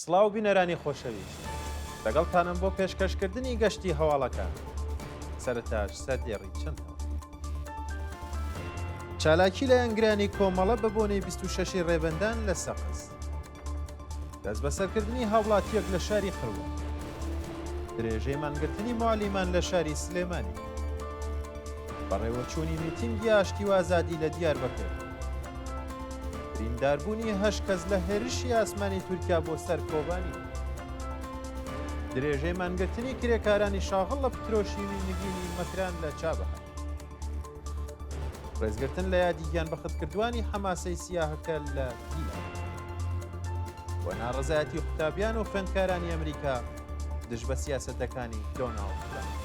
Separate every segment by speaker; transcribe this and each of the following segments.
Speaker 1: سڵاو بینەرانی خۆشەویست لەگەڵتانم بۆ پێشکەشکردنی گەشتی هەواڵەکان سەرەتاش سەردێڕی چەند چالاکی لە ئەنگرانی کۆمەڵە بە بۆنەی 26 ڕێبەندان لە سەقز دەست بەسەرکردنی هاوڵاتیەک لە شاری قڕوە درێژەی مانگرتنی معلیمان لە شاری سلێمانی بەڕێوەچوونی میتینگی ئاشتی و ئازادی لە دیاربەکر برینداربوونی 8 کەس لە هێرشی ئاسمانی تورکیا بۆ سەر کۆبانی درێژەی مانگرتنی کرێکارانی شاغڵ لە پترۆشیوی نگینی مەکران لە چابەها ڕێزگرتن لە یادی گیان بەخەتکردوانی حەماسەی سیاهەکە لە دیلە و ناڕەزایەتی قوتابیان و خوێندکارانی ئەمریکا دژ بە سیاسەتەکانی دۆناڵد ترامپ.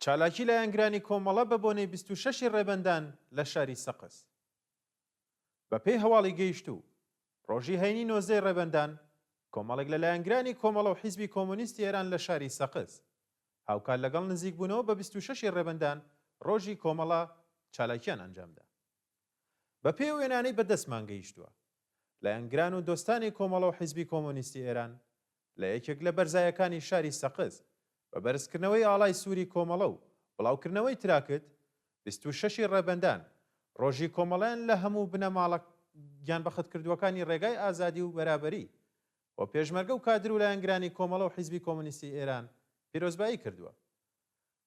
Speaker 1: چالاکی لە ئەنگرانی کۆمەڵە بە بۆنەی 26 ڕێبەندان لە شاری سەقز بە پێی هەواڵی گەیشتوو ڕۆژی هەینی نۆزەی ڕێبەندان کۆمەڵێک لە لایەنگرانی کۆمەڵە و حیزبی کۆمۆنیستی ئێران لە شاری سەقز هاوکار لەگەڵ نزیک بوونەوە بە 26 ڕێبەندان ڕۆژی کۆمەڵە چالاکیان ئەنجامدا بە پێی وێنانەی بەدەستمان گەیشتووە لایەنگران و دۆستانی کۆمەڵە و حیزبی کۆمۆنیستی ئێران لە یەکێک لە بەرزایەکانی شاری سەقز بە بەرزکردنەوەی ئاڵای سووری کۆمەڵە و بڵاوکردنەوەی تراکت 26 ڕێبەندان ڕۆژی کۆمەڵیان لە هەموو بنەماڵە گیان بەخەتکردووەکانی ڕێگای ئازادی و بەرابەری و پێشمەرگە و کادر و لایەنگرانی کۆمەڵە و حیزبی کۆمۆنیستی ئێران پیرۆزبایی کردووە.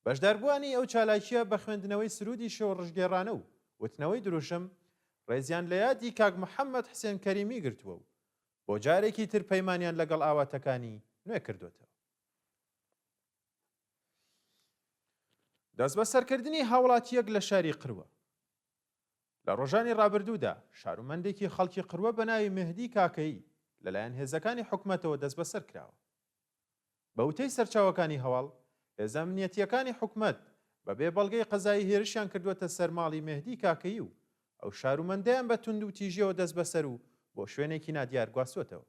Speaker 1: بەشداربووانی ئەو چالاکیە بە خوێندنەوەی سرودی شۆڕژگێڕانە و وتنەوەی دروشم ڕێزیان لە یادی کاک محەممەد حسێن کەریمی گرتووە و بۆ جارێکی تر پەیمانیان لەگەڵ ئاواتەکانی نوێ کردوێتەوە. دەست بە سەرکردنی هاوڵاتیەک لە شاری قڕوە لە ڕۆژانی ڕابردوودا شارومەندێکی خەڵکی قڕوە بە ناوی مهدی کاکەیی لەلایەن هێزەکانی حکومەتەوە دەست بەسەر کراوە. بە وتەی سەرچاوەکانی هەواڵ هێزە ئەمنیەتیەکانی حکومەت بەبێ بەڵگەی قەزایی هێرشیان کردووەتە سەرماڵی مهدی کاکەیی و ئەو شارومەندەیان بە توند و تیژیەوە دەست بەسەر و بۆ شوێنێکی نادیار گواستوەتەوە.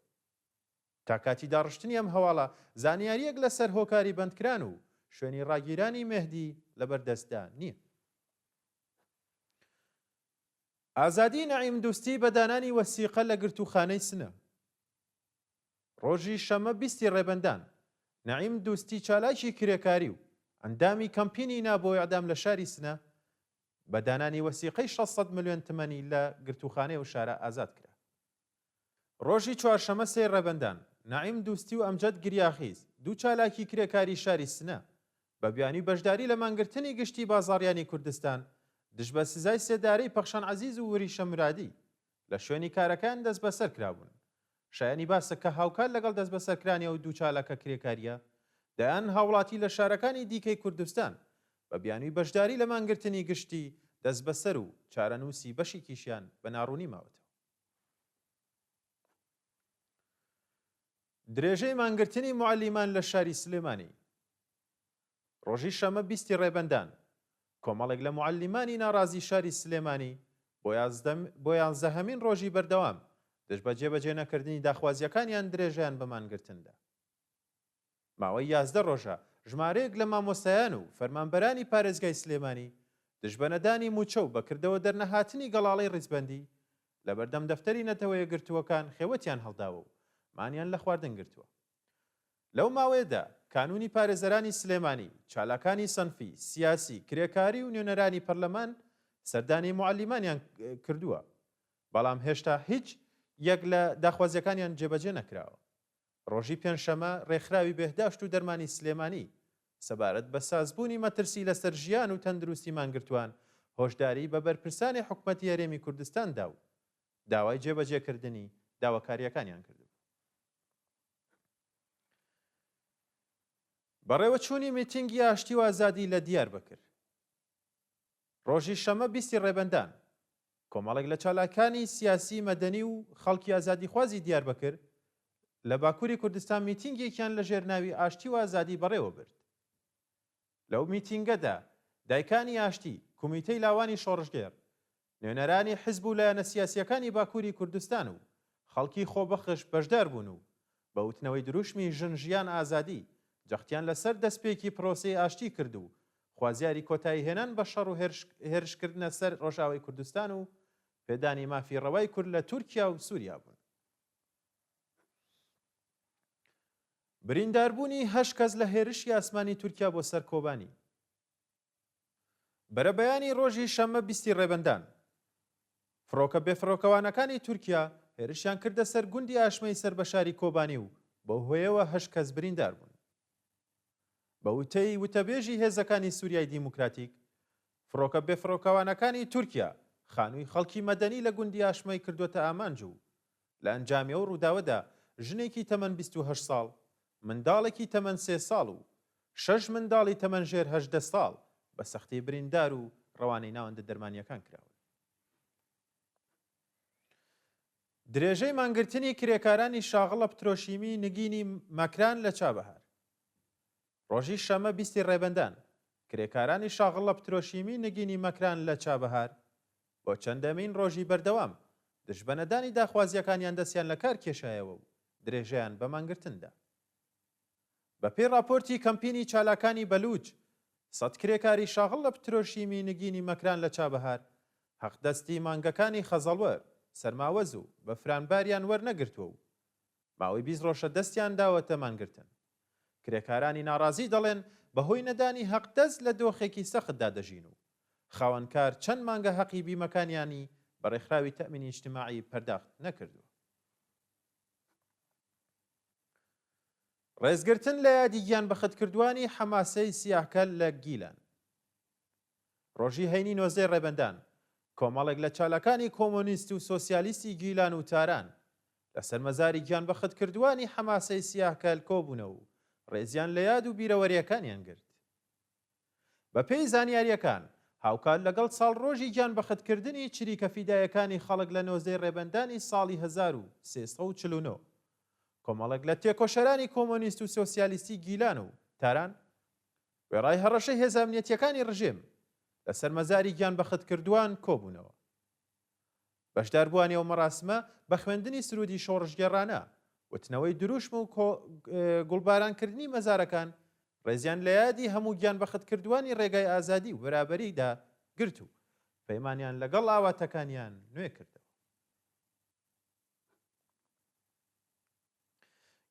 Speaker 1: تا کاتی داڕشتنی ئەم هەواڵە زانیاریەک لەسەر هۆکاری بەندکران و شوێنی ڕاگیرانی مهدی لەبەردەستدا نییە. ئازادی نەعیم دووستی بە دانانی وەسیقە لە گرتوخانەی سنە. ڕۆژی شەمە 20 ڕێبەندان نەعیم دووستی چالاکی کرێکاری و ئەندامی کەمپینی نابۆی ئەدام لە شاری سنە بە دانانی وەسیقەی 600 ملیۆن تمەنی لە گرتوخانەی و شارە ئازاد کرا. ڕۆژی چوارشەمە 3 ڕێبەندان نەعیم دووستی و ئەمجەد گریاخیز دوو چالاکی کرێکاری شاری سنە بە بیانی بەشداری لە مانگرتنی گشتی بازاڕیانی کوردستان دژ بە سزای سێدارەی پەخشان عەزیز و وریشە مرادی لە شوێنی کارەکان دەست بەسەر کرابوون. شایانی باسە کە هاوکار لەگەڵ دەست بەسەرکرانی و دوو چالەکە کرێکاریە دەیان هاوڵاتی لە شارەکانی دیکەی کوردستان بە بیانووی بەشداری لە مانگرتنی گشتی دەست بەسەر و چارەنووسی بەشێکیشیان بە ناڕوونی ماوەتەوە. درێژەی مانگرتنی معلیمان لە شاری سلێمانی ڕۆژی شەمە 20 ڕێبەندان کۆمەڵێک لە معلیمانی ناڕازی شاری سلێمانی بۆ 11هەمین ڕۆژی بەردەوام دژ بە جێبەجێ نەکردنی داخوازیەکانیان درێژیان بە مانگرتندا. ماوەی 11 ڕۆژە ژمارەیەک لە مامۆستایان و فەرمانبەرانی پارێزگای سلێمانی دژ بە نەدانی موچە و بەکردەوە دەرنەهاتنی گەڵاڵەی ڕیزبەندی لە بەردەم دەفتەری نەتەوەیە گرتووەکان خێوەتیان هەڵداوە و مانیان لە خواردن گرتووە. لەو ماوەیەدا کانونی پارێزەرانی سلێمانی چالاکانی سەنفی سیاسی کرێکاری و نوێنەرانی پەرلەمان سەردانی معلیمانیان کردووە بەڵام هێشتا هیچ یەک لە داخوازیەکانیان جێبەجێ نەکراوە. ڕۆژی پێنجشەمە ڕێکخراوی بێهداشت و دەرمانی سلێمانی سەبارەت بە سازبوونی مەترسی لەسەر ژیان و تەندروستی مانگرتووان هۆشداری بە بەرپرسانی حکومەتی هەرێمی کوردستان دا و داوای جێبەجێکردنی داواکاریەکانیان کردو. بەڕێوەچوونی میتینگی ئاشتی و ئازادی لە دیاربەکر ڕۆژی شەمە 20 ڕێبەندان کۆمەڵێک لە چالاکانی سیاسی مەدەنی و خەڵکی ئازادیخوازی دیاربەکر لە باکووری کوردستان میتینگێکیان لە ژێرناوی ئاشتی و ئازادی بەڕێوە برد. لەو میتینگەدا دایکانی ئاشتی کومیتەی لاوانی شۆڕژگێڕ نوێنەرانی حیزب و لایەنە سیاسیەکانی باکووری کوردستان و خەڵکی خۆبەخش بەشدار بوون و بە وتنەوەی دروشمی ژن ژیان ئازادی جەختیان لەسەر دەستپێکی پرۆسەی ئاشتی کرد و خوازیاری کۆتایی هێنان بە شەڕ و هێرشکردنە سەر ڕۆژاوای کوردستان و پێدانی مافی ڕەوای کورد لە تورکیا و سووریا بوون. برینداربوونی 8 کەس لە هێرشی ئاسمانی تورکیا بۆ سەر کۆبانی. بەرە بەیانی ڕۆژی شەممە 20 ڕێبەندان فڕۆکە بێفڕۆکەوانەکانی تورکیا هێرشیان کردە سەر گوندی ئاشمەی سەر بە شاری کۆبانی و بە هۆیەوە 8 کەس بریندار بوون. بە وتەی وتەبێژی هێزەکانی سووریای دیموکراتیک فڕۆکە بێفڕۆکەوانەکانی تورکیا خانووی خەڵکی مەدەنی لە گوندی ئاشمەی کردوتە ئامانج و لە ئەنجامیەوە ڕووداوەدا ژنێکی تەمەن 28 ساڵ، منداڵێکی تەمەن 3 ساڵ و 6 منداڵی تەمەنژێر 18 ساڵ بە سەختی بریندار و ڕەوانەی ناوەندە دەرمانیەکان کراون. درێژەی مانگرتنی کرێکارانی شاغڵە پترۆشیمی نگینی مەکران لە چابەهار. ڕۆژی شەمە 20 ڕێبەندان کرێکارانی شاغڵە پترۆشیمی نگینی مەکران لە چابەهار بۆ چەندەمین ڕۆژی بەردەوام دژبەنەدانی داخوازیەکانیان دەستیان لە کار کێشایەوە و درێژەیان بە مانگرتندا. بە پێی راپۆرتی کەمپینی چالاکانی بەلوچ 100 کرێکاری شاغڵ لە پترۆشیمی نگینی مەکران لە چابەهار حەقدەستی مانگەکانی خەزەڵوەر سەرماوەز و بە فرانباریان وەرنەگرتووە و ماوەی 20 ڕۆژە دەستیان داوەتە مانگرتن. کرێکارانی ناڕازی دەڵێن بەهۆی نەدانی حەقدەست لە دۆخێکی سەختدا دەژین و خاوەنکار چەند مانگە حەقی بیمەکانیانی بە ڕێکخراوی تەمینی ئیجتیماعی پەرداخت نەکردووە. ڕێزگرتن لە یادی گیان بەخەتکردوانی حەماسەی سیاهکەل لە گیلان. ڕۆژی هەینی 19 ڕێبەندان کۆمەڵێک لە چالەکانی کۆمۆنیست و سۆسیالیستی گیلان و تاران لەسەر مەزاری گیان بەخەتکردوانی حەماسەی سیاهکەل کۆبوونەوە و ڕێزیان لە یاد و بیرەوەریەکانیان گرت. بە پێی زانیاریەکان هاوکات لەگەڵ ساڵڕۆژی گیان بەخەتکردنی چریکە فیدایەکانی خەڵک لە 19 ڕێبەندانی ساڵی 1349 کۆمەڵێک لە تێکۆشەرانی کۆمۆنیست و سۆسیالیستی گیلان و تاران وێڕای هەڕەشەی هێزە ئەمنیەتیەکانی ڕژیم لەسەر مەزاری گیان بەخەتکردوان کۆبوونەوە. بەشداربووانی ئەو مەراسمە بە خوێندنی سرودی شۆڕژگێڕانە، وتنەوەی دروشم و گوڵبارانکردنی مەزارەکان ڕێزیان لە یادی هەموو گیان بەخەتکردوانی ڕێگای ئازادی و بەرابەریدا گرت و پەیمانیان لەگەڵ ئاواتەکانیان نوێ کردەوە.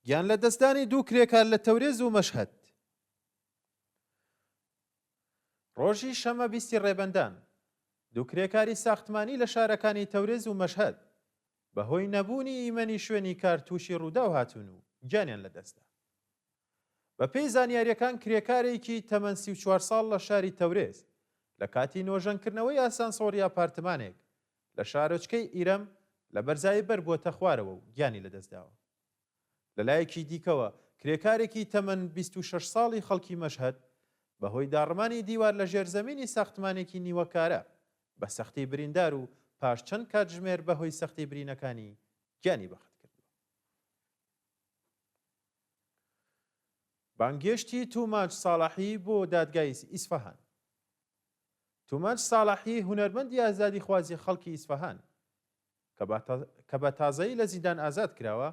Speaker 1: گیان لە دەستدانی دوو کرێکار لە تەورێز و مەشهەد. ڕۆژی شەمە 20 ڕێبەندان دوو کرێکاری ساختمانی لە شارەکانی تەورێز و مەشهەد بەهۆی نەبوونی ئیمەنی شوێنی کار تووشی ڕوودا و هاتوون و گیانیان لەدەستدا. بە پێی زانیاریەکان کرێکارێکی تەمەن 34 ساڵ لە شاری تەورێز لە کاتی نۆژەنکردنەوەی ئاسانسۆری ئاپارتمانێک لە شارۆچکەی ئیرەم لە بەرزایی بەر بۆتە خوارەوە و گیانی لەدەستداوە. لەلایەکی دیکەوە کرێکارێکی تەمەن 26 ساڵی خەڵکی مەشهەد بەهۆی داڕمانی دیوار لە ژێرزەمینی ساختمانێکی نیوەکارە بە سەختی بریندار و پاش چەند کاتژمێر بەهۆی سەختی برینەکانی گیانی بەخت کردووە. بانگێشتی توماج ساڵحی بۆ دادگای ئیسفەهان. توماج ساڵحی هونەرمەندی ئازادی خوازی خەڵکی ئیسفەهان کە بە تازایی لە زیندان ئازاد کراوە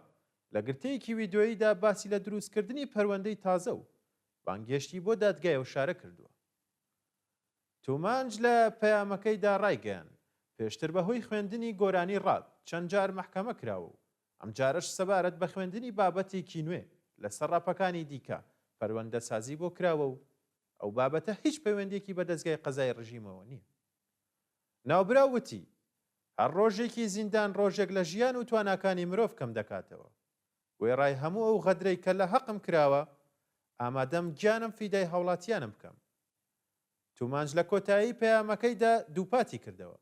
Speaker 1: لە گرتەیەکی ویدۆییدا باسی لە دروستکردنی پەروەندەی تازە و بانگێشتی بۆ دادگایە و شارە کردووە. تومانج لە پەیامەکەیدا ڕایگەیان پێشتر بەهۆی خوێندنی گۆرانی ڕاد چەند جار مەحکەمە کراوە و ئەم جارش سەبارەت بە خوێندنی بابەتێکی نوێ لەسەر ڕاپەکانی دیکە پەروەندە سازی بۆ کراوە و ئەو بابەتە هیچ پەیوەندێکی بە دەستگای قەزای ڕژیمەوە نییە. ناوبرا وتی هەر ڕۆژێکی زیندان ڕۆژێک لە ژیان و تواناکانی مرۆڤ کەم دەکاتەوە. وێڕای هەموو ئەو غەدرەی کە لە حەقم کراوە ئامادەم گیانم فیدای هەوڵاتیانم بکەم. تومانج لە کۆتایی پەیامەکەیدا دووپاتی کردەوە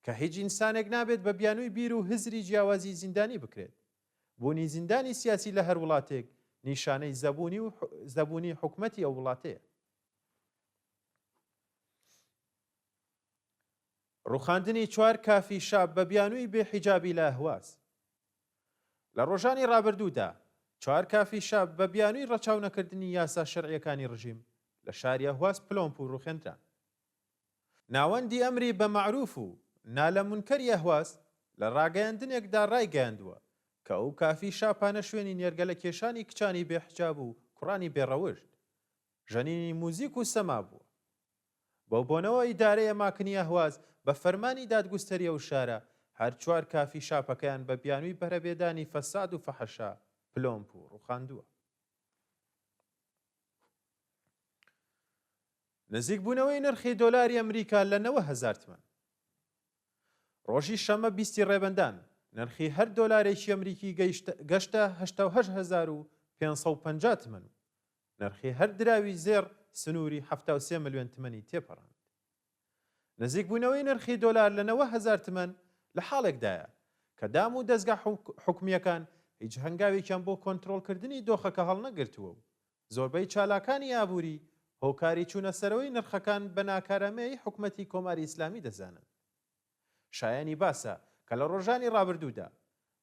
Speaker 1: کە هیچ ئینسانێک نابێت بە بیانووی بیر و هزری جیاوازی زیندانی بکرێت. بوونی زیندانی سیاسی لە هەر وڵاتێک نیشانەی زەبوونی حکومەتی ئەو وڵاتەیە. ڕوخاندنی 4 کافی شاب بە بیانووی بێحیجابی لە ئەهواز. لە ڕۆژانی ڕابردوودا 4 کافی شاب بە بیانووی ڕەچاونەکردنی یاسا شەرعیەکانی ڕژیم لە شاری ئەهواز پلۆمپ و ڕوخێنران. ناوەندی ئەمری بە معروف و نالە مونکەری ئەهواز لە ڕاگەیاندنێکدا ڕایگەیاندووە کە ئەو کافی شاپانە شوێنی نێرگەلە کێشانی کچانی بێحجاب و کوڕانی بێڕەوشت ژەنینی موزیک و سەما بووە. بەو بۆنەوە ئیدارەیە ماکنی ئەهواز بە فەرمانی دادگوستەریە و شارە هەر چوار کافی شاپەکەیان بە بیانووی بەرەبێدانی فەساد و فەحەشا پلۆمپ و ڕوخاندووە. نزیک بوونەوەی نرخی دۆلاری ئەمریکا لە 90,000 تمەن. ڕۆژی شەمە 20 ڕێبەندان نرخی هەر دۆلارێکی ئەمریکی گەشتە 88,550 تمەن و نرخی هەر دراوی زێر سنووری 73 ملیۆن تمەنی تێپەڕاند. نزیک بوونەوەی نرخی دۆلار لە 90,000 تمەن لە حاڵێکدایە کە دام و دەستگا حکومیەکان هیچ هەنگاوێکیان بۆ کۆنتڕۆڵکردنی دۆخەکە هەڵنەگرتووە و زۆربەی چالاکانی ئابووری هۆکاری چوونە سەرەوەی نرخەکان بە ناکارەمەی حکومەتی کۆماری ئیسلامی دەزانن. شایانی باسە کە لە ڕۆژانی ڕابردوودا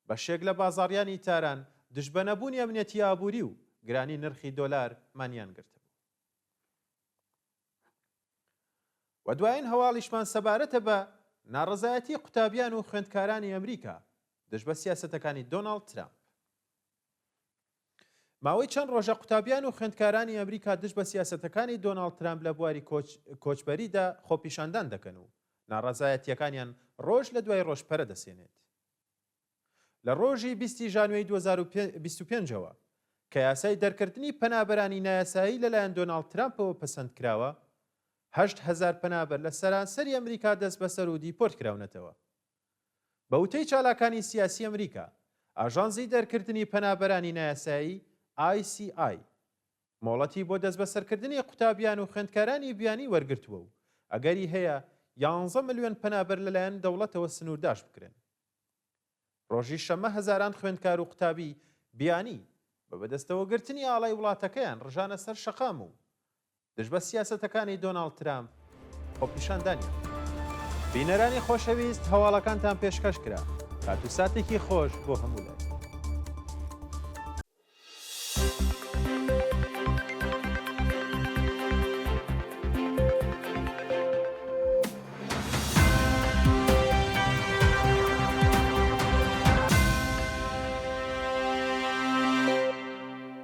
Speaker 1: بەشێک لە بازاڕیانی تاران دژبەنەبوونی ئەمنیەتی ئابووری و گرانی نرخی دۆلار مانیان گرتبوو. و دوایین هەواڵیشمان سەبارەتە بە ناڕەزایەتی قوتابیان و خوێندکارانی ئەمریکا دژ بە سیاسەتەکانی دۆناڵد ترامپ. ماوەی چەند ڕۆژە قوتابیان و خوێندکارانی ئەمریکا دژ بە سیاسەتەکانی دۆناڵد ترامپ لە بواری کۆچبەریدا خۆپیشاندان دەکەن و ناڕەزایەتیەکانیان ڕۆژ لە دوای ڕۆژ پەرە دەسێنێت. لە ڕۆژی 20 ژانوێی 2025ەوە کە یاسای دەرکردنی پەنابەرانی نایاسایی لەلایەن دۆناڵد ترامپەوە پەسەند کراوە، 8,000 پەنابەر لە سەرانسەری ئەمریکا دەست بەسەر و دیپۆرت کراونەتەوە. بە وتەی چالاکانی سیاسی ئەمریکا، ئاژانسی دەرکردنی پەنابەرانی نایاسایی ICI مۆڵەتی بۆ دەست بەسەرکردنی قوتابیان و خوێندکارانی بیانی وەرگرتووە و ئەگەری هەیە 11 ملیۆن پەنابەر لەلایەن دەوڵەتەوە سنوورداش بکرێن. ڕۆژی شەمە هەزاران خوێندکار و قوتابی بیانی بە بەدەستەوەگرتنی ئاڵای وڵاتەکەیان ڕژانە سەر شەقام و دژ بە سیاسەتەکانی دۆناڵد ترامپ خۆپیشاندانیان. بینەرانی خۆشەویست، هەواڵەکانتان پێشکەش کرا. کات و ساتێکی خۆش بۆ هەموو لای.